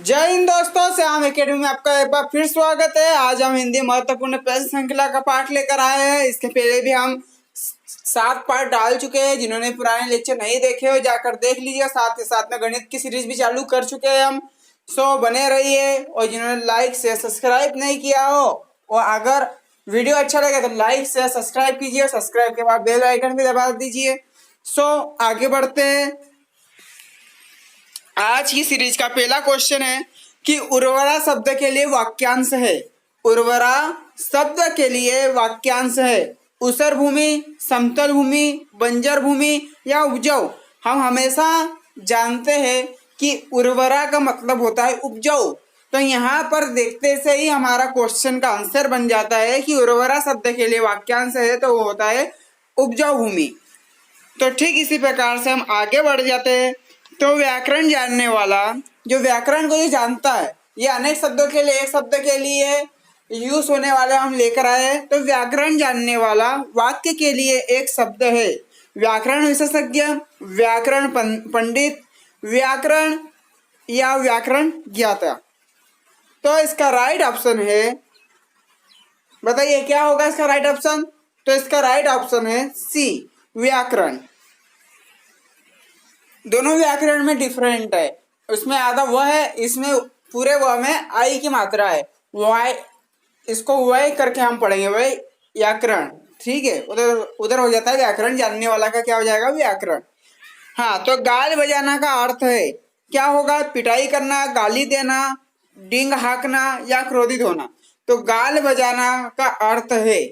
जय हिंद दोस्तों, श्याम एकेडमी में आपका एक बार फिर स्वागत है। आज हम हिंदी महत्वपूर्ण प्रश्न श्रृंखला का पाठ लेकर आए हैं। इसके पहले भी हम 7 पार्ट डाल चुके हैं। जिन्होंने पुराने लेक्चर नहीं देखे हो जाकर देख लीजिए। साथ ही साथ में गणित की सीरीज भी चालू कर चुके हैं हम। बने रहिए। और जिन्होंने लाइक से सब्सक्राइब नहीं किया हो और अगर वीडियो अच्छा लगे तो लाइक से सब्सक्राइब कीजिए। सब्सक्राइब के बाद बेल आइकन भी दबा दीजिए। आगे बढ़ते हैं। आज की सीरीज का पहला क्वेश्चन है कि उर्वरा शब्द के लिए वाक्यांश है। उर्वरा शब्द के लिए वाक्यांश है। ऊसर भूमि, समतल भूमि, बंजर भूमि या उपजाऊ। हम हमेशा जानते हैं कि उर्वरा का मतलब होता है उपजाऊ। तो यहाँ पर देखते से ही हमारा क्वेश्चन का आंसर बन जाता है कि उर्वरा शब्द के लिए वाक्यांश है तो वो होता है उपजाऊ भूमि। तो ठीक इसी प्रकार से हम आगे बढ़ जाते हैं। तो व्याकरण जानने वाला जो व्याकरण को जो जानता है, ये अनेक शब्दों के लिए एक शब्द के लिए यूज होने वाले हम लेकर आए हैं। तो व्याकरण जानने वाला वाक्य के लिए एक शब्द है व्याकरण विशेषज्ञ, व्याकरण पंडित, व्याकरण या व्याकरण ज्ञाता। तो इसका राइट ऑप्शन है, बताइए क्या होगा इसका राइट ऑप्शन। तो इसका राइट ऑप्शन है सी, व्याकरण। दोनों व्याकरण में डिफरेंट है। उसमें आधा वह है, इसमें पूरे वह में आई की मात्रा है। वाई, इसको वह करके हम पढ़ेंगे वह व्याकरण। ठीक है, उधर उधर हो जाता है व्याकरण जानने वाला का क्या हो जाएगा, व्याकरण। हाँ, तो गाल बजाना का अर्थ है क्या होगा, पिटाई करना, गाली देना, डींग हाँकना या क्रोधित होना। तो गाल बजाना का अर्थ है,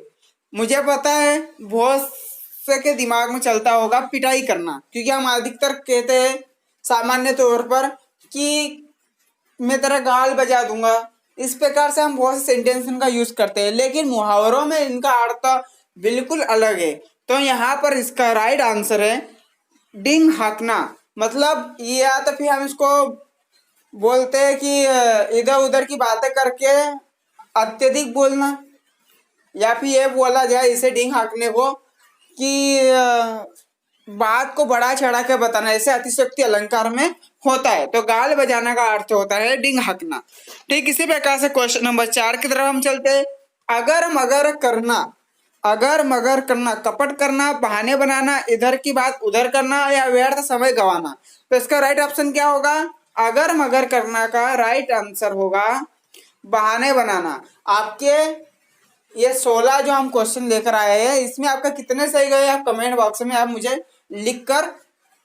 मुझे पता है बहुत के दिमाग में चलता होगा पिटाई करना, क्योंकि हम अधिकतर कहते हैं सामान्य तौर पर कि मैं तेरा गाल बजा दूंगा। इस प्रकार से हम बहुत से सेंटेंस इनका यूज करते हैं, लेकिन मुहावरों में इनका अर्थ बिल्कुल अलग है। तो यहाँ पर इसका राइट आंसर है डिंग हाँकना। मतलब ये, या तो फिर हम इसको बोलते हैं कि इधर उधर की बातें करके अत्यधिक बोलना, या फिर ये बोला जाए इसे डिंग हाँकने को कि बात को बढ़ा चढ़ा के बताना, ऐसे अतिशयोक्ति अलंकार में होता है। तो गाल बजाना का अर्थ होता है डिंग हाँकना। ठीक इसी प्रकार से क्वेश्चन नंबर 4 की तरफ हम चलते हैं। अगर मगर करना, अगर मगर करना, कपट करना, बहाने बनाना, इधर की बात उधर करना या व्यर्थ समय गंवाना। तो इसका राइट ऑप्शन क्या होगा, अगर मगर करना का राइट आंसर होगा बहाने बनाना। आपके ये 16 जो हम क्वेश्चन लेकर आए हैं, इसमें आपका कितने सही गए आप कमेंट बॉक्स में आप मुझे लिखकर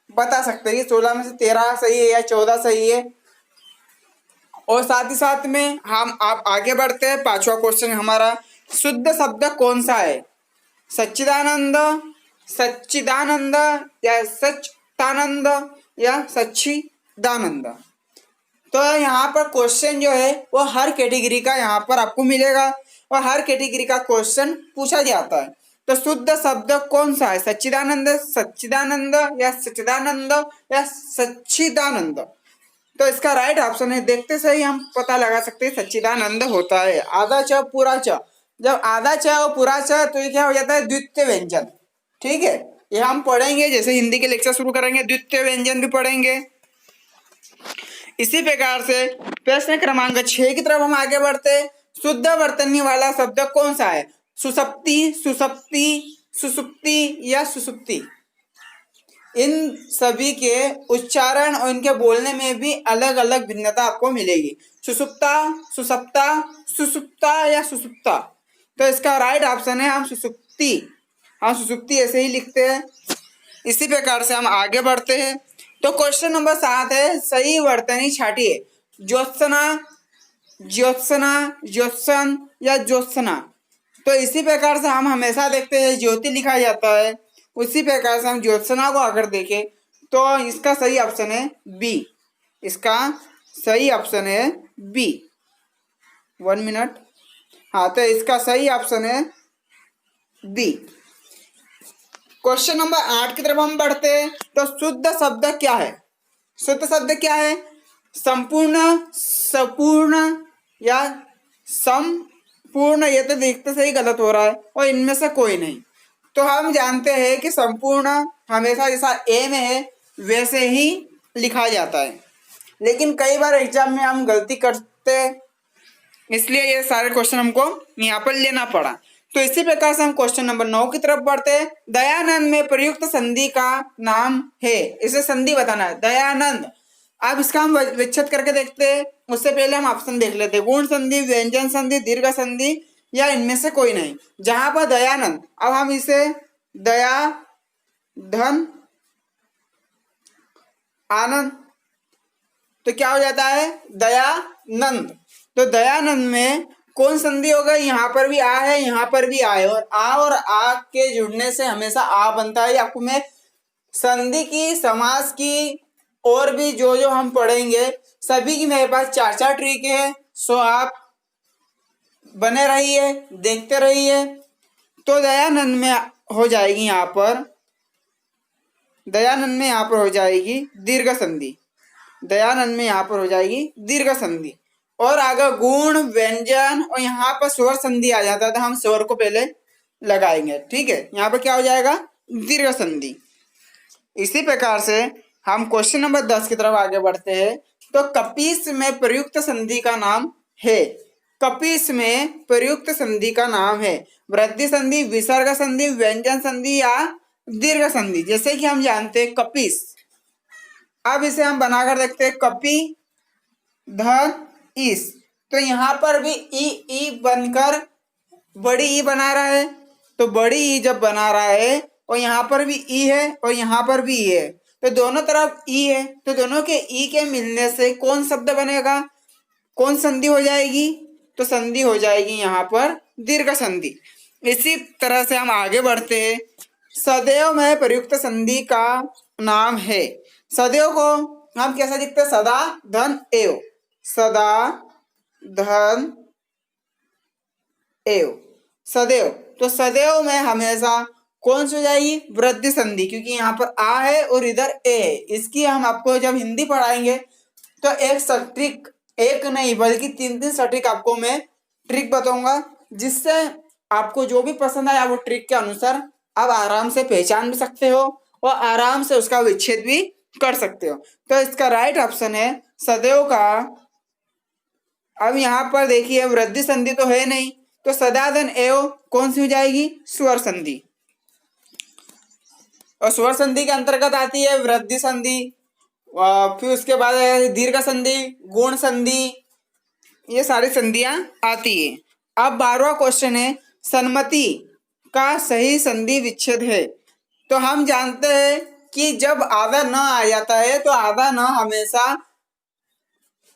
बता सकते हैं। 16 में से 13 सही है या 14 सही है। और साथ ही साथ में हम आप आगे बढ़ते हैं। 5वां क्वेश्चन हमारा, शुद्ध शब्द कौन सा है, सच्चिदानंद, सच्चिदानंद या सच्चिदानंद या सच्चिदानंद। तो यहाँ पर क्वेश्चन जो है वो हर कैटेगरी का यहाँ पर आपको मिलेगा और हर कैटेगरी का क्वेश्चन पूछा जाता है। तो शुद्ध शब्द कौन सा है, सच्चिदानंद, सच्चिदानंद या सच्चिदानंद या सच्चिदानंद। तो इसका राइट ऑप्शन है, देखते से ही हम पता लगा सकते हैं सच्चिदानंद होता है। आधा च पूरा च, जब आधा च और पूरा च तो ये क्या हो जाता है, द्वितीय व्यंजन। ठीक है, ये हम पढ़ेंगे जैसे हिंदी के लेक्चर शुरू करेंगे, द्वितीय व्यंजन भी पढ़ेंगे। इसी प्रकार से प्रश्न क्रमांक 6 की तरफ हम आगे बढ़ते। शुद्ध वर्तनी वाला शब्द कौन सा है, सुसप्ति, सुसप्ति, सुसुप्ति या सुसुप्ति। इन सभी के उच्चारण और इनके बोलने में भी अलग अलग भिन्नता आपको मिलेगी। सुसुप्ता, सुसप्ता, सुसुप्ता या सुसुप्ता। तो इसका राइट ऑप्शन है हम सुसुप्ति, हम सुसुप्ति ऐसे ही लिखते हैं। इसी प्रकार से हम आगे बढ़ते हैं। तो क्वेश्चन नंबर 7 है, सही वर्तनी छाटिए, ज्योत्सना, ज्योत्सना, ज्योत्सन या ज्योत्सना। तो इसी प्रकार से हम हमेशा देखते हैं ज्योति लिखा जाता है, उसी प्रकार से हम ज्योत्सना को अगर देखें तो इसका सही ऑप्शन है बी। इसका सही ऑप्शन है बी। 1 मिनट। हाँ, तो इसका सही ऑप्शन है बी। क्वेश्चन नंबर 8 की तरफ हम बढ़ते हैं। तो शुद्ध शब्द क्या है, शुद्ध शब्द क्या है, संपूर्ण, सपूर्ण या संपूर्ण। ये तो देखते से ही गलत हो रहा है और इनमें से कोई नहीं। तो हम जानते हैं कि संपूर्ण हमेशा जैसा ए में है वैसे ही लिखा जाता है। लेकिन कई बार एग्जाम में हम गलती करते हैं, इसलिए ये सारे क्वेश्चन हमको यहाँ पर लेना पड़ा। तो इसी प्रकार से हम क्वेश्चन नंबर 9 की तरफ बढ़ते हैं। दयानंद में प्रयुक्त संधि का नाम है, इसे संधि बताना है। दयानंद, अब इसका हम विच्छेद करके देखते हैं। उससे पहले हम ऑप्शन देख लेते हैं। गुण संधि, व्यंजन संधि, दीर्घ संधि या इनमें से कोई नहीं। जहां पर दयानंद, अब हम इसे दया धन आनंद, तो क्या हो जाता है दयानंद। तो दयानंद में कौन संधि होगा, यहाँ पर भी आ है, यहाँ पर भी आ है, और आ के जुड़ने से हमेशा आ बनता है। आपको मैं संधि की, समास की और भी जो जो हम पढ़ेंगे सभी की मेरे पास 4-4 ट्रिक है। सो आप बने रहिए, देखते रहिए। तो दयानंद में हो जाएगी यहाँ पर, दयानंद में यहाँ पर हो जाएगी दीर्घ संधि। दयानंद में यहाँ पर हो जाएगी दीर्घ संधि। और आगे गुण, व्यंजन और यहाँ पर स्वर संधि आ जाता है, तो हम स्वर को पहले लगाएंगे। ठीक है, यहाँ पर क्या हो जाएगा दीर्घ संधि। इसी प्रकार से हम क्वेश्चन नंबर 10 की तरफ आगे बढ़ते हैं। तो कपीस में प्रयुक्त संधि का नाम है। कपीस में प्रयुक्त संधि का नाम है वृद्धि संधि, विसर्ग संधि, व्यंजन संधि या दीर्घ संधि। जैसे कि हम जानते हैं कपीस, अब इसे हम बनाकर देखते हैं। कपि धन इस, तो यहाँ पर भी ई बनकर बड़ी ई बना रहा है। तो बड़ी ई जब बना रहा है और यहाँ पर भी ई है और यहाँ पर भी ई है, तो दोनों तरफ ई है, तो दोनों के ई के मिलने से कौन शब्द बनेगा, कौन संधि हो जाएगी, तो संधि हो जाएगी यहाँ पर दीर्घ संधि। इसी तरह से हम आगे बढ़ते हैं। सदैव में प्रयुक्त संधि का नाम है। सदैव को हम कैसे लिखते हैं, सदा धन एव, सदा धन एव, सदैव। तो सदैव में हमेशा कौन सी हो जाएगी वृद्धि संधि, क्योंकि यहाँ पर आ है और इधर ए है। इसकी हम आपको जब हिंदी पढ़ाएंगे तो एक सटीक, एक नहीं बल्कि 3-3 सटीक आपको मैं ट्रिक बताऊंगा, जिससे आपको जो भी पसंद आए वो ट्रिक के अनुसार आप आराम से पहचान भी सकते हो और आराम से उसका विच्छेद भी कर सकते हो। तो इसका राइट ऑप्शन है सदैव का। अब यहाँ पर देखिए वृद्धि संधि तो है नहीं, तो सदाधन एव कौन सी हो जाएगी स्वर संधि। और स्वर संधि के अंतर्गत आती है वृद्धि संधि, फिर उसके बाद दीर्घ संधि, गुण संधि, ये सारी संधियां आती है। अब 12वां क्वेश्चन है सन्मति का सही संधि विच्छेद है। तो हम जानते हैं कि जब आधा न आ जाता है तो आधा न हमेशा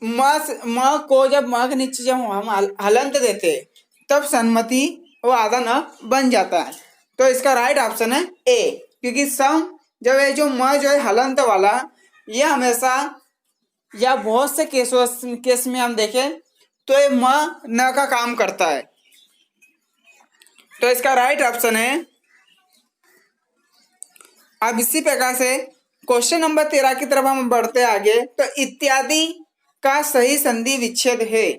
म को जब म के नीचे जब हम हलंत देते हैं तब सन्मति वो आधा न बन जाता है। तो इसका राइट ऑप्शन है ए, क्योंकि सम जब ये जो म जो है हलंत वाला, ये हमेशा या बहुत से केस में हम देखें तो ये म न का काम करता है। तो इसका राइट ऑप्शन है। अब इसी प्रकार से क्वेश्चन नंबर 13 की तरफ हम बढ़ते आगे। तो इत्यादि का सही संधि विच्छेद है।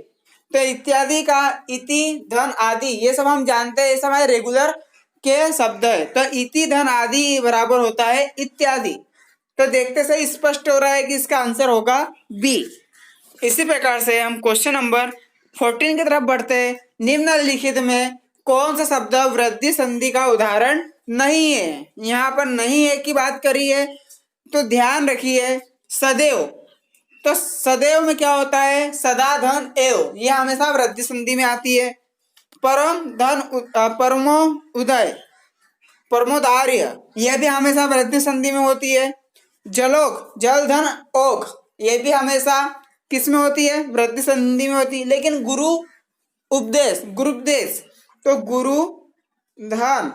तो इत्यादि का इति धन आदि ये सब हम जानते हैं, ये सब हमारे रेगुलर के शब्द है। तो इति धन आदि बराबर होता है इत्यादि। तो देखते से स्पष्ट हो रहा है कि इसका आंसर होगा बी। इसी प्रकार से हम क्वेश्चन नंबर 14 की तरफ बढ़ते हैं। निम्नलिखित में कौन सा शब्द वृद्धि संधि का उदाहरण नहीं है। यहाँ पर नहीं है की बात करी है, तो ध्यान रखिए सदैव। तो सदैव में क्या होता है सदा धन एव, ये हमेशा वृद्धि संधि में आती है। परम धन परमो उदय, परमोदार्य, यह भी हमेशा वृद्धि संधि में होती है। जलोक जल धन ओक, ये भी हमेशा किस में होती है वृद्धि संधि में होती है। लेकिन गुरु उपदेश, गुरुपदेश, तो गुरु धन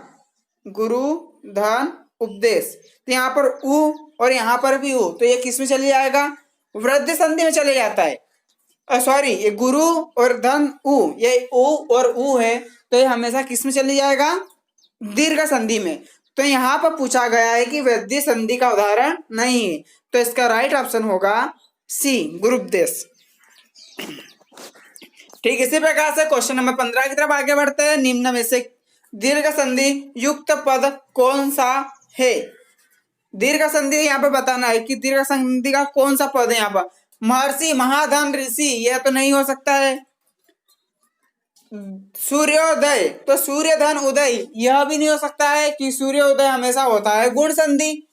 उपदेश, तो यहाँ पर उ और यहाँ पर भी उ, तो ये किस में चले जाएगा वृद्धि संधि में चले जाता है। सॉरी, ये गुरु और धन उ, ये उ और उ है, तो ये हमेशा किस में चले जाएगा दीर्घ संधि में। तो यहाँ पर पूछा गया है कि वृद्धि संधि का उदाहरण नहीं है, तो इसका राइट ऑप्शन होगा सी गुरुपदेश। ठीक इसी प्रकार से क्वेश्चन नंबर 15 की तरफ आगे बढ़ते हैं। निम्न में से दीर्घ संधि युक्त पद कौन सा है। दीर्घ संधि यहाँ पे बताना है कि दीर्घ संधि का कौन सा पद है यहाँ पर। महर्षि, महाधन, ऋषि, यह तो नहीं हो सकता है। सूर्योदय, तो सूर्य धन उदय, यह भी नहीं हो सकता है कि सूर्योदय हमेशा होता है। गुण संधि,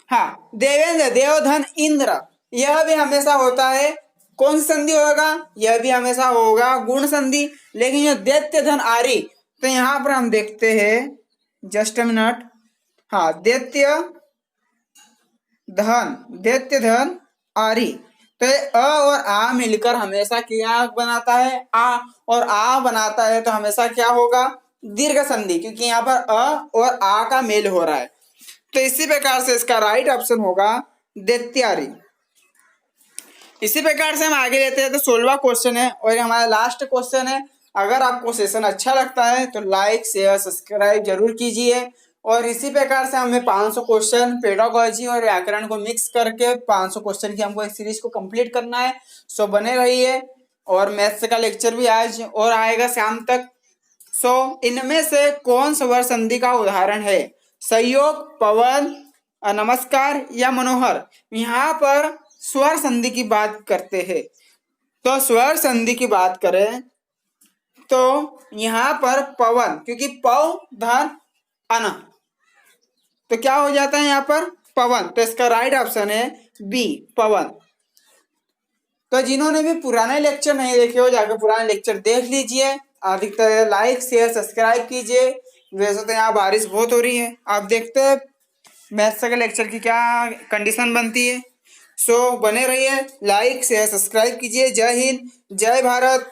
हाँ, देवेंद्र, देवधन, इंद्र, यह भी हमेशा होता है। कौन सी संधि होगा? यह भी हमेशा होगा गुण संधि। लेकिन जो दैत्य धन आरी, तो यहां पर हम देखते हैं, जस्ट अ मिनट, हाँ, दैत्य धन आरी, तो ये अ और आ मिलकर हमेशा क्या बनाता है? आ, और आ बनाता है तो हमेशा क्या होगा? दीर्घ संधि, क्योंकि यहाँ पर अ और आ का मेल हो रहा है। तो इसी प्रकार से इसका राइट ऑप्शन होगा दैत्यारी। इसी प्रकार से हम आगे लेते हैं, तो 16वां क्वेश्चन है और हमारा लास्ट क्वेश्चन है। अगर आपको सेशन अच्छा लगता है तो लाइक शेयर सब्सक्राइब जरूर कीजिए। और इसी प्रकार से हमें 500 क्वेश्चन पेडागोजी और व्याकरण को मिक्स करके 500 क्वेश्चन की हमको इस सीरीज को कंप्लीट करना है। सो बने रहिए। और मैथ्स का लेक्चर भी आज और आएगा शाम तक। सो इनमें से कौन स्वर संधि का उदाहरण है? सहयोग, पवन, नमस्कार या मनोहर? यहाँ पर स्वर संधि की बात करते हैं। तो स्वर संधि की बात करें तो यहाँ पर पवन, क्योंकि पव धन अन, तो क्या हो जाता है यहाँ पर? पवन। तो इसका राइट ऑप्शन है बी, पवन। तो जिन्होंने भी पुराने लेक्चर नहीं देखे हो, जाकर पुराने लेक्चर देख लीजिए। अधिकतर लाइक शेयर सब्सक्राइब कीजिए। वैसे तो यहाँ बारिश बहुत हो रही है, आप देखते हैं मैथ्स के लेक्चर की क्या कंडीशन बनती है। सो बने रहिए, लाइक शेयर सब्सक्राइब कीजिए। जय हिंद, जय भारत।